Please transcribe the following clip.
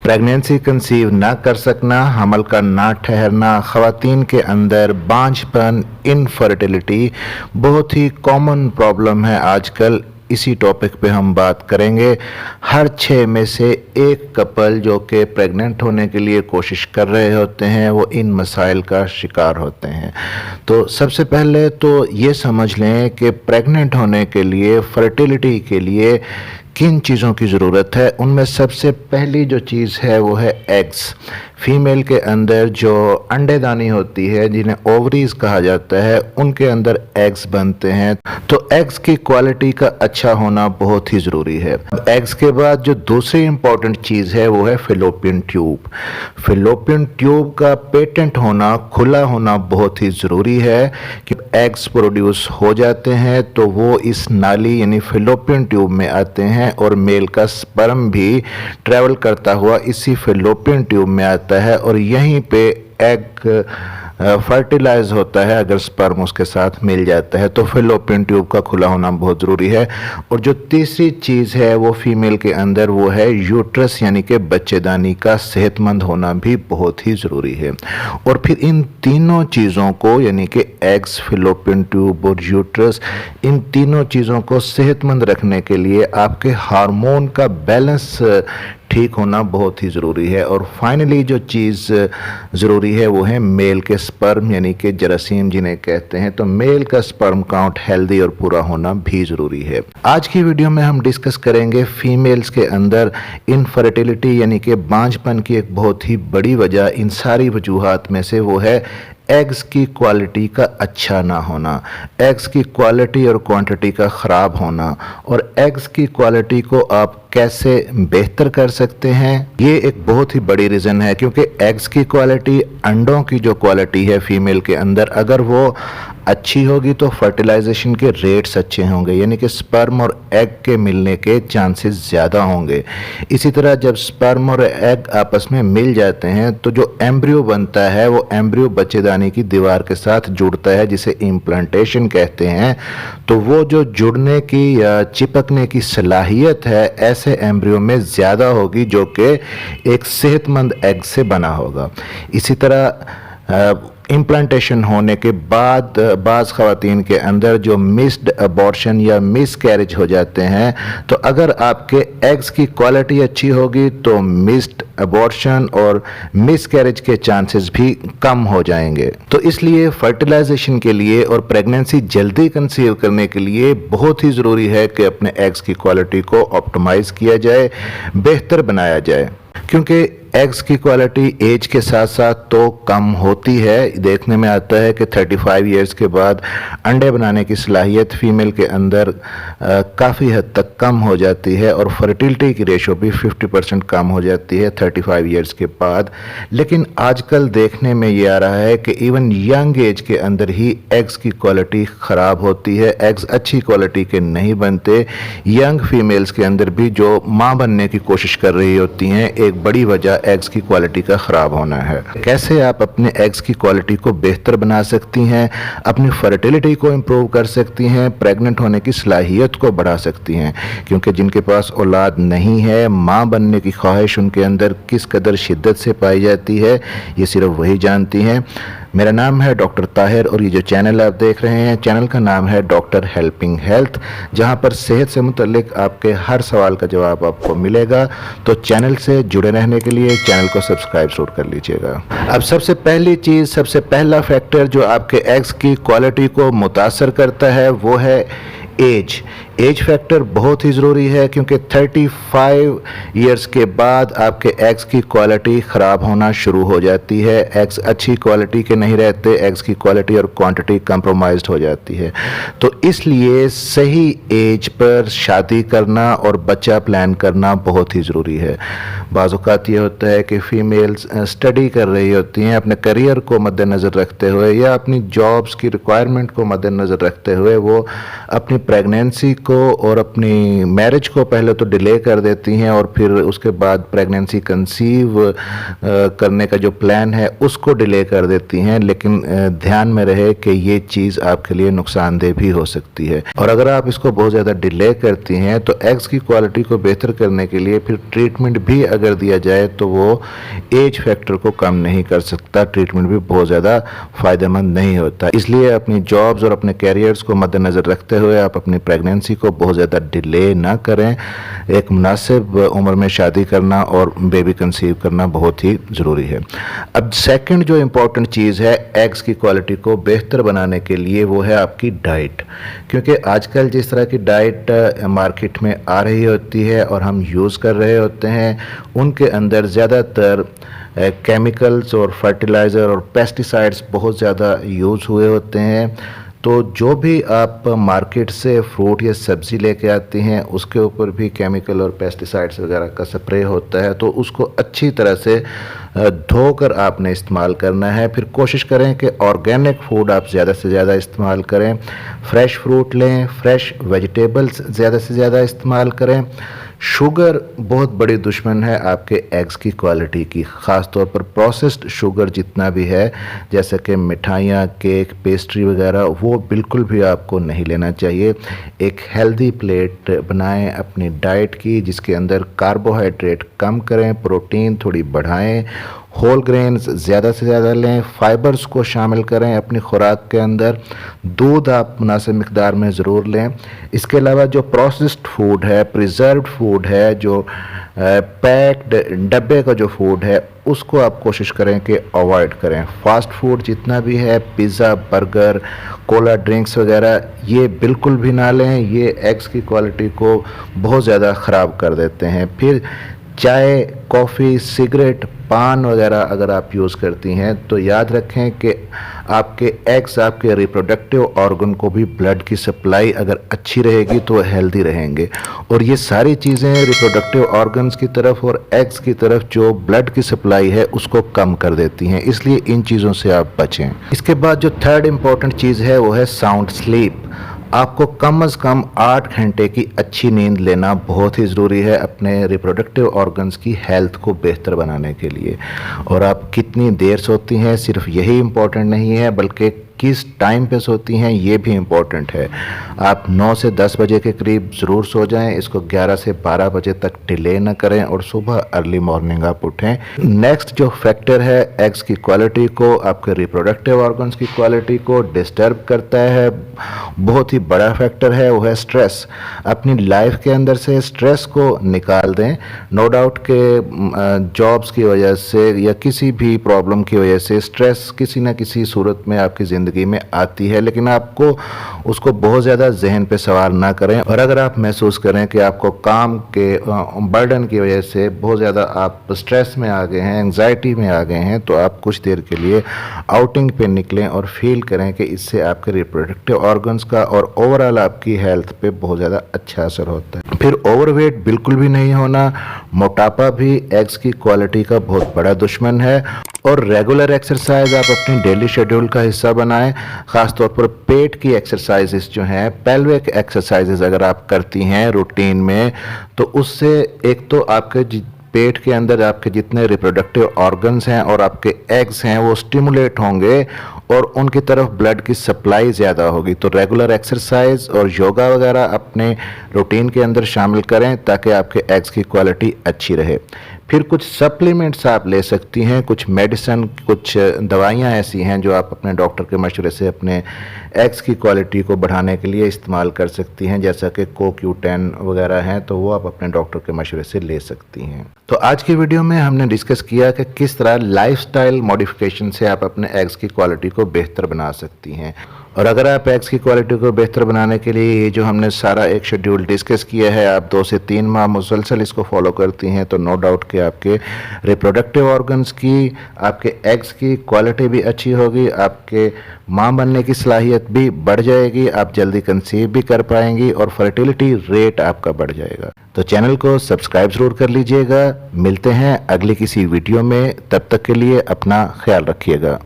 Pregnancy conceive ना कर सकना, हमल का ना ठहरना, ख़वातीन के अंदर बांझपन, इनफर्टिलिटी बहुत ही कॉमन प्रॉब्लम है आजकल। इसी टॉपिक पे हम बात करेंगे। हर 6 में से एक कपल जो कि प्रेग्नेंट होने के लिए कोशिश कर रहे होते हैं वो इन मसाइल का शिकार होते हैं। तो सबसे पहले तो ये समझ लें कि प्रेग्नेंट होने के लिए, फर्टिलिटी के लिए किन चीज़ों की ज़रूरत है। उनमें सबसे पहली जो चीज़ है वो है एग्स। फीमेल के अंदर जो अंडेदानी होती है, जिन्हें ओवरीज कहा जाता है, उनके अंदर एग्स बनते हैं। तो एग्स की क्वालिटी का अच्छा होना बहुत ही ज़रूरी है। एग्स के बाद जो दूसरी इंपॉर्टेंट चीज़ है वो है फेलोपियन ट्यूब। फेलोपियन ट्यूब का पेटेंट होना, खुला होना बहुत ही ज़रूरी है कि एग्स प्रोड्यूस हो जाते हैं तो वो इस नाली यानी फेलोपियन ट्यूब में आते हैं और मेल का स्पर्म भी ट्रेवल करता हुआ इसी फेलोपियन ट्यूब में आता है और यहीं पे एग फर्टिलाइज होता है अगर स्पर्म उसके साथ मिल जाता है। तो फेलोपियन ट्यूब का खुला होना बहुत ज़रूरी है। और जो तीसरी चीज़ है वो फीमेल के अंदर वो है यूट्रस यानी कि बच्चेदानी का सेहतमंद होना भी बहुत ही ज़रूरी है। और फिर इन तीनों चीज़ों को यानी कि एग्स, फेलोपियन ट्यूब और यूट्रस, इन तीनों चीज़ों को सेहतमंद रखने के लिए आपके हार्मोन का बैलेंस ठीक होना बहुत ही ज़रूरी है। और फाइनली जो चीज़ ज़रूरी है वो है मेल के स्पर्म यानी कि जरासीम जिन्हें कहते हैं। तो मेल का स्पर्म काउंट हेल्दी और पूरा होना भी ज़रूरी है। आज की वीडियो में हम डिस्कस करेंगे फीमेल्स के अंदर इनफर्टिलिटी यानी कि बांझपन की एक बहुत ही बड़ी वजह इन सारी वजूहात में से वो है एग्स की क्वालिटी का अच्छा ना होना, एग्स की क्वालिटी और क्वांटिटी का ख़राब होना। और एग्स की क्वालिटी को आप कैसे बेहतर कर सकते हैं, ये एक बहुत ही बड़ी रीज़न है। क्योंकि एग्स की क्वालिटी, अंडों की जो क्वालिटी है फीमेल के अंदर, अगर वो अच्छी होगी तो फर्टिलाइजेशन के रेट्स अच्छे होंगे, यानी कि स्पर्म और एग के मिलने के चांसेस ज़्यादा होंगे। इसी तरह जब स्पर्म और एग आपस में मिल जाते हैं तो जो एम्ब्रियो बनता है वो एम्ब्रियो बच्चेदानी की दीवार के साथ जुड़ता है, जिसे इम्प्लांटेशन कहते हैं। तो वो जो जुड़ने की या चिपकने की सलाहियत है ऐसे एम्ब्रियो में ज़्यादा होगी जो कि एक सेहतमंद एग से बना होगा। इसी तरह इम्प्लांटेशन होने के बाद बाज़ ख़वातीन के अंदर जो मिस्ड अबॉर्शन या मिस कैरेज हो जाते हैं, तो अगर आपके एग्स की क्वालिटी अच्छी होगी तो मिस्ड अबॉर्शन और मिस कैरेज के चांसेस भी कम हो जाएंगे। तो इसलिए फर्टिलाइजेशन के लिए और प्रेगनेंसी जल्दी कंसीव करने के लिए बहुत ही ज़रूरी है कि अपने एग्स की क्वालिटी को ऑप्टिमाइज़ किया जाए, बेहतर बनाया जाए। क्योंकि एग्स की क्वालिटी एज के साथ साथ तो कम होती है। देखने में आता है कि 35 इयर्स के बाद अंडे बनाने की सलाहियत फीमेल के अंदर काफ़ी हद तक कम हो जाती है और फर्टिलिटी की रेशो भी 50% कम हो जाती है 35 इयर्स के बाद। लेकिन आजकल देखने में ये आ रहा है कि इवन यंग एज के अंदर ही एग्स की क्वालिटी ख़राब होती है, एग्स अच्छी क्वालिटी के नहीं बनते। यंग फीमेल्स के अंदर भी जो माँ बनने की कोशिश कर रही होती हैं, एक बड़ी वजह एग्स की क्वालिटी का ख़राब होना है। कैसे आप अपने एग्स की क्वालिटी को बेहतर बना सकती हैं, अपनी फर्टिलिटी को इम्प्रूव कर सकती हैं, प्रेग्नेंट होने की सलाहियत को बढ़ा सकती हैं। क्योंकि जिनके पास औलाद नहीं है, माँ बनने की ख्वाहिश उनके अंदर किस कदर शिद्दत से पाई जाती है ये सिर्फ वही जानती हैं। मेरा नाम है डॉक्टर ताहिर और ये जो चैनल आप देख रहे हैं, चैनल का नाम है डॉक्टर हेल्पिंग हेल्थ, जहां पर सेहत से मुतल्लिक आपके हर सवाल का जवाब आपको मिलेगा। तो चैनल से जुड़े रहने के लिए चैनल को सब्सक्राइब जरूर कर लीजिएगा। अब सबसे पहली चीज़, सबसे पहला फैक्टर जो आपके एग्स की क्वालिटी को मुतासर करता है वो है एज। एज फैक्टर बहुत ही ज़रूरी है क्योंकि 35 इयर्स के बाद आपके एग्स की क्वालिटी ख़राब होना शुरू हो जाती है। एग्स अच्छी क्वालिटी के नहीं रहते, एग्स की क्वालिटी और क्वांटिटी कंप्रोमाइज्ड हो जाती है। तो इसलिए सही एज पर शादी करना और बच्चा प्लान करना बहुत ही ज़रूरी है। बाज़ औक़ात ये होता है कि फ़ीमेल्स स्टडी कर रही होती हैं, अपने करियर को मद्देनज़र रखते हुए या अपनी जॉब्स की रिक्वायरमेंट को मद्देनज़र रखते हुए वो अपनी प्रेगनेंसी को और अपनी मैरिज को पहले तो डिले कर देती हैं और फिर उसके बाद प्रेगनेंसी कंसीव करने का जो प्लान है उसको डिले कर देती हैं। लेकिन ध्यान में रहे कि ये चीज़ आपके लिए नुकसानदेह भी हो सकती है। और अगर आप इसको बहुत ज़्यादा डिले करती हैं तो एग्स की क्वालिटी को बेहतर करने के लिए फिर ट्रीटमेंट भी अगर दिया जाए तो वो एज फैक्टर को कम नहीं कर सकता, ट्रीटमेंट भी बहुत ज़्यादा फ़ायदेमंद नहीं होता। इसलिए अपनी जॉब्स और अपने कैरियर्स को मद्देनज़र रखते हुए आप अपनी प्रेगनेंसी को बहुत ज़्यादा डिले ना करें। एक मुनासिब उम्र में शादी करना और बेबी कंसीव करना बहुत ही ज़रूरी है। अब सेकंड जो इम्पोर्टेंट चीज़ है एग्स की क्वालिटी को बेहतर बनाने के लिए वो है आपकी डाइट। क्योंकि आजकल जिस तरह की डाइट मार्केट में आ रही होती है और हम यूज़ कर रहे होते हैं उनके अंदर ज़्यादातर केमिकल्स और फर्टिलाइज़र और पेस्टिसाइड्स बहुत ज़्यादा यूज़ हुए होते हैं। तो जो भी आप मार्केट से फ्रूट या सब्ज़ी लेके आते हैं उसके ऊपर भी केमिकल और पेस्टिसाइड्स वगैरह का स्प्रे होता है। तो उसको अच्छी तरह से धोकर आपने इस्तेमाल करना है। फिर कोशिश करें कि ऑर्गेनिक फूड आप ज़्यादा से ज़्यादा इस्तेमाल करें, फ्रेश फ्रूट लें, फ्रेश वेजिटेबल्स ज़्यादा से ज़्यादा इस्तेमाल करें। शुगर बहुत बड़ी दुश्मन है आपके एग्स की क्वालिटी की, ख़ास तौर पर प्रोसेस्ड शुगर जितना भी है जैसे कि मिठाइयाँ, केक, पेस्ट्री वगैरह, वो बिल्कुल भी आपको नहीं लेना चाहिए। एक हेल्दी प्लेट बनाएं अपनी डाइट की जिसके अंदर कार्बोहाइड्रेट कम करें, प्रोटीन थोड़ी बढ़ाएं, होल ग्रेन्स ज़्यादा से ज़्यादा लें, फाइबर्स को शामिल करें अपनी खुराक के अंदर, दूध आप मुनासिब मिकदार में ज़रूर लें। इसके अलावा जो प्रोसेस्ड फूड है, प्रिजर्व्ड फूड है, जो पैक्ड डब्बे का जो फूड है उसको आप कोशिश करें कि अवॉइड करें। फास्ट फूड जितना भी है, पिज़्ज़ा, बर्गर, कोला ड्रिंक्स वगैरह, ये बिल्कुल भी ना लें। ये एग्स की क्वालिटी को बहुत ज़्यादा ख़राब कर देते हैं। फिर चाय, कॉफ़ी, सिगरेट, पान वगैरह अगर आप यूज़ करती हैं तो याद रखें कि आपके एग्स, आपके रिप्रोडक्टिव ऑर्गन को भी ब्लड की सप्लाई अगर अच्छी रहेगी तो हेल्दी रहेंगे। और ये सारी चीज़ें रिप्रोडक्टिव ऑर्गन्स की तरफ और एग्स की तरफ जो ब्लड की सप्लाई है उसको कम कर देती हैं, इसलिए इन चीज़ों से आप बचें। इसके बाद जो थर्ड इम्पॉर्टेंट चीज़ है वो है साउंड स्लीप। आपको कम से कम 8 घंटे की अच्छी नींद लेना बहुत ही ज़रूरी है अपने रिप्रोडक्टिव ऑर्गन्स की हेल्थ को बेहतर बनाने के लिए। और आप कितनी देर सोती हैं सिर्फ यही इम्पोर्टेंट नहीं है बल्कि किस टाइम पे सोती हैं ये भी इम्पोर्टेंट है। आप 9 से 10 बजे के करीब ज़रूर सो जाएं, इसको 11 से 12 बजे तक डिले ना करें और सुबह अर्ली मॉर्निंग आप उठें। नेक्स्ट जो फैक्टर है एग्स की क्वालिटी को, आपके रिप्रोडक्टिव ऑर्गन्स की क्वालिटी को डिस्टर्ब करता है, बहुत ही बड़ा फैक्टर है, वो है स्ट्रेस। अपनी लाइफ के अंदर से स्ट्रेस को निकाल दें। नो डाउट के जॉब्स की वजह से या किसी भी प्रॉब्लम की वजह से स्ट्रेस किसी न किसी सूरत में आपकी ज़िंदगी में आती है, लेकिन आपको उसको बहुत ज़्यादा जहन पे सवार ना करें। और अगर आप महसूस करें कि आपको काम के बर्डन की वजह से बहुत ज़्यादा आप स्ट्रेस में आ गए हैं, एंजाइटी में आ गए हैं, तो आप कुछ देर के लिए आउटिंग पे निकलें और फील करें कि इससे आपके रिप्रोडक्टिव ऑर्गन्स का और ओवरऑल आपकी हेल्थ पे बहुत ज़्यादा अच्छा असर होता है। फिर ओवरवेट बिल्कुल भी नहीं होना। मोटापा भी एग्स की क्वालिटी का बहुत बड़ा दुश्मन है। और रेगुलर एक्सरसाइज आप अपनी डेली शेड्यूल का हिस्सा बनाएं। ख़ास तौर पर पेट की एक्सरसाइजेस जो हैं, पेल्विक एक्सरसाइजेस अगर आप करती हैं रूटीन में तो उससे एक तो आपके पेट के अंदर आपके जितने रिप्रोडक्टिव ऑर्गन्स हैं और आपके एग्स हैं वो स्टिमुलेट होंगे और उनकी तरफ ब्लड की सप्लाई ज़्यादा होगी। तो रेगुलर एक्सरसाइज और योगा वगैरह अपने रूटीन के अंदर शामिल करें ताकि आपके एग्स की क्वालिटी अच्छी रहे। फिर कुछ सप्लीमेंट्स आप ले सकती हैं, कुछ मेडिसिन, कुछ दवाइयाँ ऐसी हैं जो आप अपने डॉक्टर के मशवरे से अपने एग्स की क्वालिटी को बढ़ाने के लिए इस्तेमाल कर सकती हैं, जैसा कि CoQ10 वगैरह हैं, तो वो आप अपने डॉक्टर के मशवरे से ले सकती हैं। तो आज की वीडियो में हमने डिस्कस किया कि किस तरह लाइफस्टाइल मॉडिफिकेशन से आप अपने एग्स की क्वालिटी को बेहतर बना सकती हैं। और अगर आप एग्स की क्वालिटी को बेहतर बनाने के लिए ये जो हमने सारा एक शेड्यूल डिस्कस किया है, आप 2 से 3 माह मुसलसल इसको फॉलो करती हैं तो नो डाउट कि आपके रिप्रोडक्टिव ऑर्गन्स की, आपके एग्स की क्वालिटी भी अच्छी होगी, आपके माँ बनने की सलाहियत भी बढ़ जाएगी, आप जल्दी कंसीव भी कर पाएंगी और फर्टिलिटी रेट आपका बढ़ जाएगा। तो चैनल को सब्सक्राइब ज़रूर कर लीजिएगा। मिलते हैं अगली किसी वीडियो में, तब तक के लिए अपना ख्याल रखिएगा।